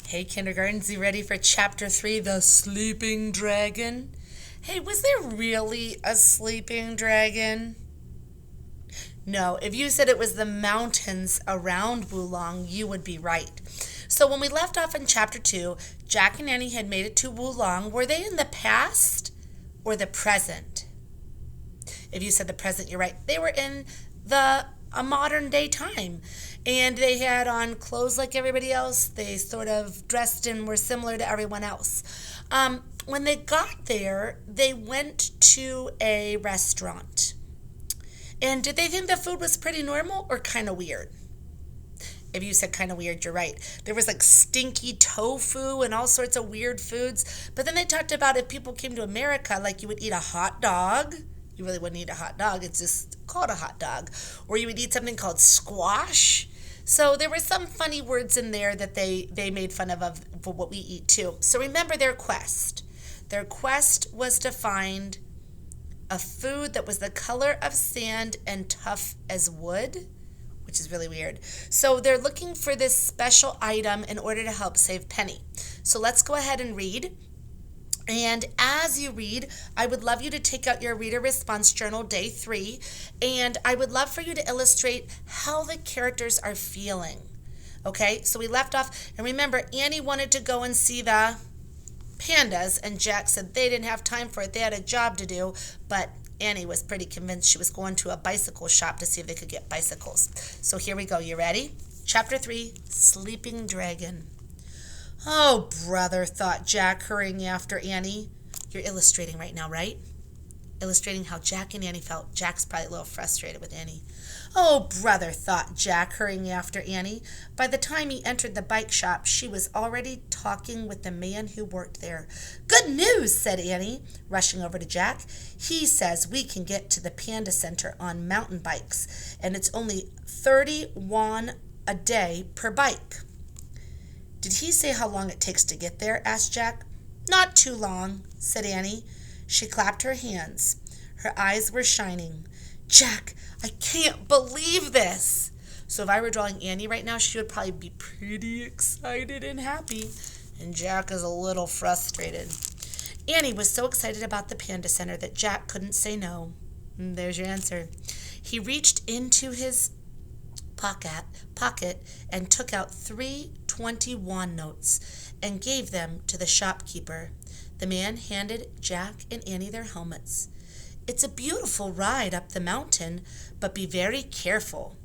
Hey, kindergartens, you ready for chapter 3, The Sleeping Dragon? Hey, was there really a sleeping dragon? No, if you said it was the mountains around Wulong, you would be right. So when we left off in chapter 2, Jack and Annie had made it to Wulong. Were they in the past or the present? If you said the present, you're right. They were in a modern day time. And they had on clothes like everybody else. They sort of dressed and were similar to everyone else. When they got there, they went to a restaurant. And did they think the food was pretty normal or kind of weird? If you said kind of weird, you're right. There was like stinky tofu and all sorts of weird foods. But then they talked about if people came to America, like you would eat a hot dog. You really wouldn't eat a hot dog. It's just called a hot dog. Or you would eat something called squash. So there were some funny words in there that they made fun of for what we eat too. So remember their quest. Their quest was to find a food that was the color of sand and tough as wood, which is really weird. So they're looking for this special item in order to help save Penny. So let's go ahead and read. And as you read, I would love you to take out your reader response journal day 3, and I would love for you to illustrate how the characters are feeling. Okay, so we left off, and remember, Annie wanted to go and see the pandas, and Jack said they didn't have time for it. They had a job to do, but Annie was pretty convinced she was going to a bicycle shop to see if they could get bicycles. So here we go. You ready? Chapter 3, Sleeping Dragon. Oh, brother, thought Jack, hurrying after Annie. You're illustrating right now, right? Illustrating how Jack and Annie felt. Jack's probably a little frustrated with Annie. Oh, brother, thought Jack, hurrying after Annie. By the time he entered the bike shop, she was already talking with the man who worked there. Good news, said Annie, rushing over to Jack. He says we can get to the Panda Center on mountain bikes, and it's only 30 won a day per bike. Did he say how long it takes to get there? Asked Jack. Not too long, said Annie. She clapped her hands. Her eyes were shining. Jack, I can't believe this. So if I were drawing Annie right now, she would probably be pretty excited and happy. And Jack is a little frustrated. Annie was so excited about the Panda Center that Jack couldn't say no. And there's your answer. He reached into his pocket and took out 3 20-won notes and gave them to the shopkeeper. The man handed Jack and Annie their helmets. It's a beautiful ride up the mountain, but be very careful,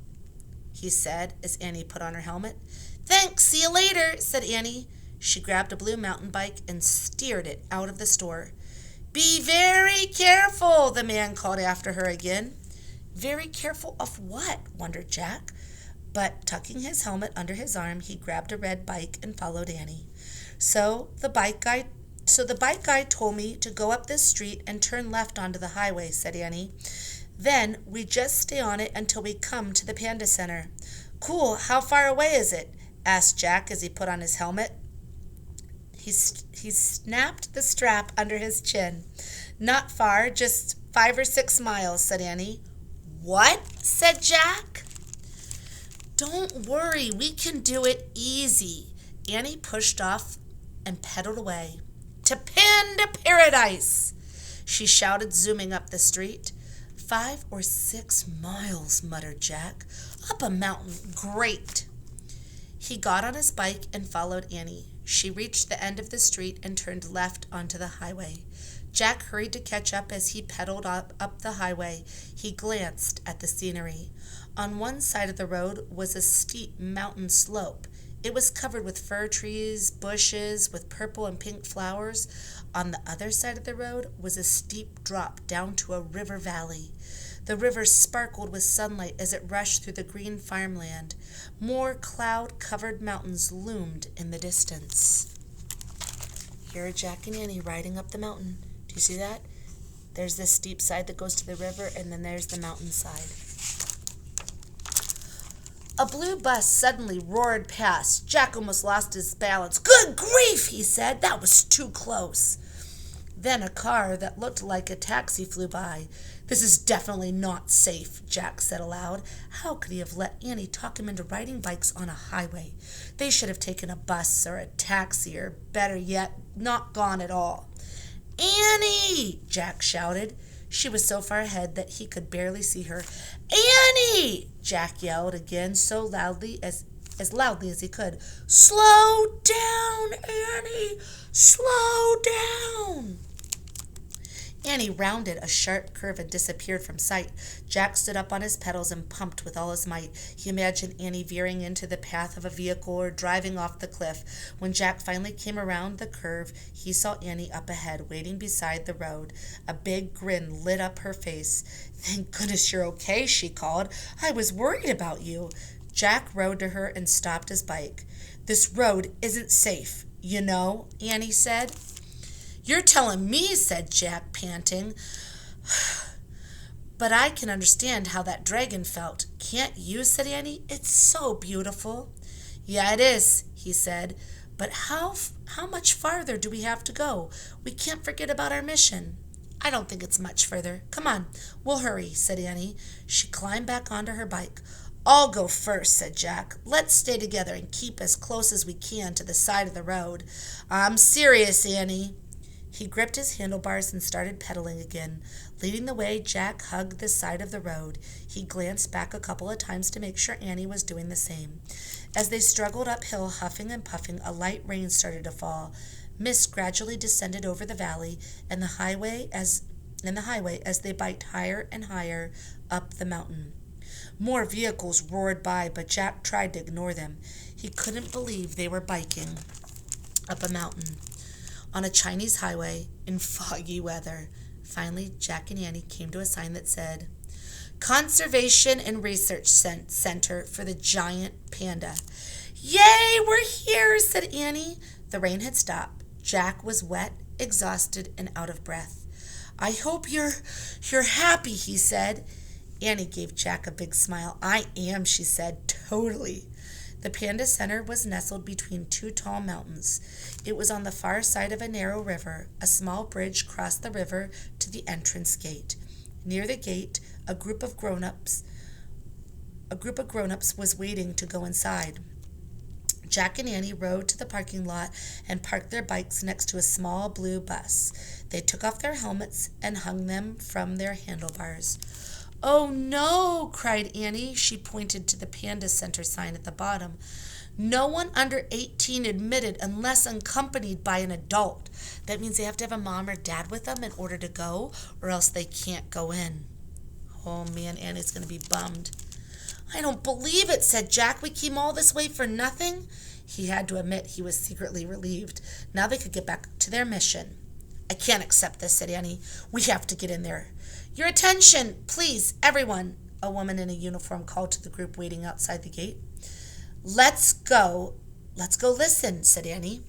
he said as Annie put on her helmet. Thanks, see you later, said Annie. She grabbed a blue mountain bike and steered it out of the store. Be very careful, the man called after her again. Very careful of what? Wondered Jack. But tucking his helmet under his arm, he grabbed a red bike and followed Annie. So the bike guy told me to go up this street and turn left onto the highway, said Annie. Then we just stay on it until we come to the Panda Center. Cool, how far away is it? Asked Jack as he put on his helmet. He snapped the strap under his chin. Not far, just 5 or 6 miles, said Annie. What? Said Jack. Don't worry, we can do it easy. Annie pushed off and pedaled away. To Panda Paradise, she shouted, zooming up the street. 5 or 6 miles, muttered Jack. Up a mountain, great. He got on his bike and followed Annie. She reached the end of the street and turned left onto the highway. Jack hurried to catch up as he pedaled up the highway. He glanced at the scenery. On one side of the road was a steep mountain slope. It was covered with fir trees, bushes with purple and pink flowers. On the other side of the road was a steep drop down to a river valley. The river sparkled with sunlight as it rushed through the green farmland. More cloud-covered mountains loomed in the distance. Here are Jack and Annie riding up the mountain. Do you see that? There's this steep side that goes to the river, and then there's the mountain side. A blue bus suddenly roared past. Jack almost lost his balance. Good grief, he said. That was too close. Then a car that looked like a taxi flew by. This is definitely not safe, Jack said aloud. How could he have let Annie talk him into riding bikes on a highway? They should have taken a bus or a taxi, or better yet, not gone at all. Annie! Jack shouted. She was so far ahead that he could barely see her. Annie! Jack yelled again, so loudly as loudly as he could. Slow down, Annie! Slow down! Annie rounded a sharp curve and disappeared from sight. Jack stood up on his pedals and pumped with all his might. He imagined Annie veering into the path of a vehicle or driving off the cliff. When Jack finally came around the curve, he saw Annie up ahead, waiting beside the road. A big grin lit up her face. Thank goodness you're okay, she called. I was worried about you. Jack rode to her and stopped his bike. This road isn't safe, you know, Annie said. You're telling me, said Jack, panting. But I can understand how that dragon felt. Can't you, said Annie? It's so beautiful. Yeah, it is, he said. But how much farther do we have to go? We can't forget about our mission. I don't think it's much further. Come on, we'll hurry, said Annie. She climbed back onto her bike. I'll go first, said Jack. Let's stay together and keep as close as we can to the side of the road. I'm serious, Annie. He gripped his handlebars and started pedaling again. Leading the way, Jack hugged the side of the road. He glanced back a couple of times to make sure Annie was doing the same. As they struggled uphill, huffing and puffing, a light rain started to fall. Mist gradually descended over the valley and the highway as they biked higher and higher up the mountain. More vehicles roared by, but Jack tried to ignore them. He couldn't believe they were biking up a mountain on a Chinese highway in foggy weather. Finally, Jack and Annie came to a sign that said, Conservation and Research Center for the Giant Panda. Yay, we're here, said Annie. The rain had stopped. Jack was wet, exhausted, and out of breath. I hope you're happy, he said. Annie gave Jack a big smile. I am, she said, totally. The Panda Center was nestled between two tall mountains. It was on the far side of a narrow river. A small bridge crossed the river to the entrance gate. Near the gate, a group of grown-ups was waiting to go inside. Jack and Annie rode to the parking lot and parked their bikes next to a small blue bus. They took off their helmets and hung them from their handlebars. Oh, no, cried Annie. She pointed to the Panda Center sign at the bottom. No one under 18 admitted unless accompanied by an adult. That means they have to have a mom or dad with them in order to go, or else they can't go in. Oh, man, Annie's going to be bummed. I don't believe it, said Jack. We came all this way for nothing. He had to admit he was secretly relieved. Now they could get back to their mission. I can't accept this, said Annie. We have to get in there. Your attention, please, everyone, a woman in a uniform called to the group waiting outside the gate. Let's go listen, said Annie.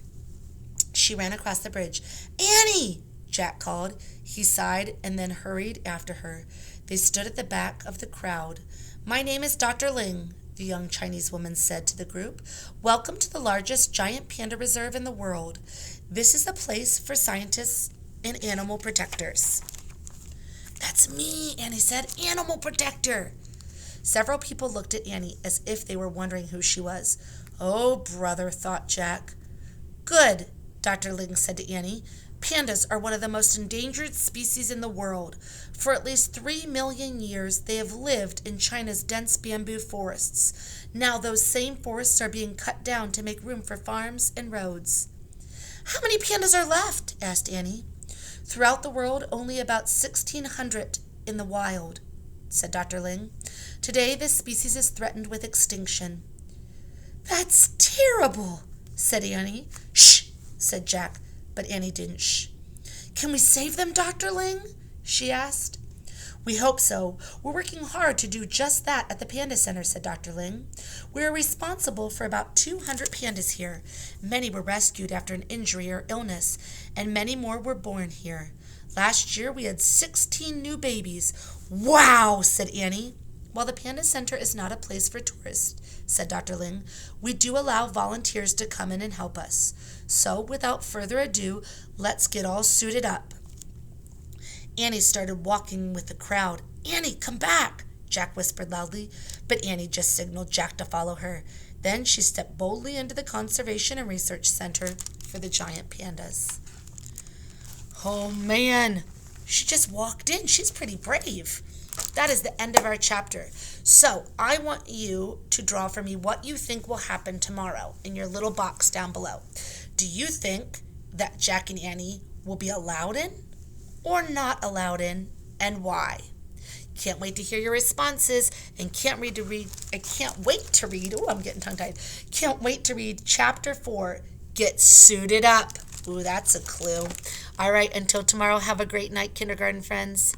She ran across the bridge. Annie, Jack called. He sighed and then hurried after her. They stood at the back of the crowd. My name is Dr. Ling, the young Chinese woman said to the group. Welcome to the largest giant panda reserve in the world. This is a place for scientists and animal protectors. That's me, Annie said. Animal protector. Several people looked at Annie as if they were wondering who she was. Oh, brother, thought Jack. Good, Dr. Ling said to Annie. Pandas are one of the most endangered species in the world. For at least 3 million years, they have lived in China's dense bamboo forests. Now those same forests are being cut down to make room for farms and roads. How many pandas are left? Asked Annie. Throughout the world, only about 1,600 in the wild, said Dr. Ling. Today, this species is threatened with extinction. That's terrible, said Annie. Shh, said Jack, but Annie didn't shh. Can we save them, Dr. Ling? She asked. We hope so. We're working hard to do just that at the Panda Center, said Dr. Ling. We are responsible for about 200 pandas here. Many were rescued after an injury or illness, and many more were born here. Last year, we had 16 new babies. Wow, said Annie. While the Panda Center is not a place for tourists, said Dr. Ling, we do allow volunteers to come in and help us. So, without further ado, let's get all suited up. Annie started walking with the crowd. "Annie, come back," Jack whispered loudly, but Annie just signaled Jack to follow her. Then she stepped boldly into the Conservation and Research Center for the giant pandas. Oh man, she just walked in. She's pretty brave. That is the end of our chapter. So I want you to draw for me what you think will happen tomorrow in your little box down below. Do you think that Jack and Annie will be allowed in or not allowed in, and why? Can't wait to hear your responses, and can't wait to read. Oh, I'm getting tongue-tied. Can't wait to read chapter 4, Get Suited Up. Ooh, that's a clue. All right, until tomorrow, have a great night, kindergarten friends.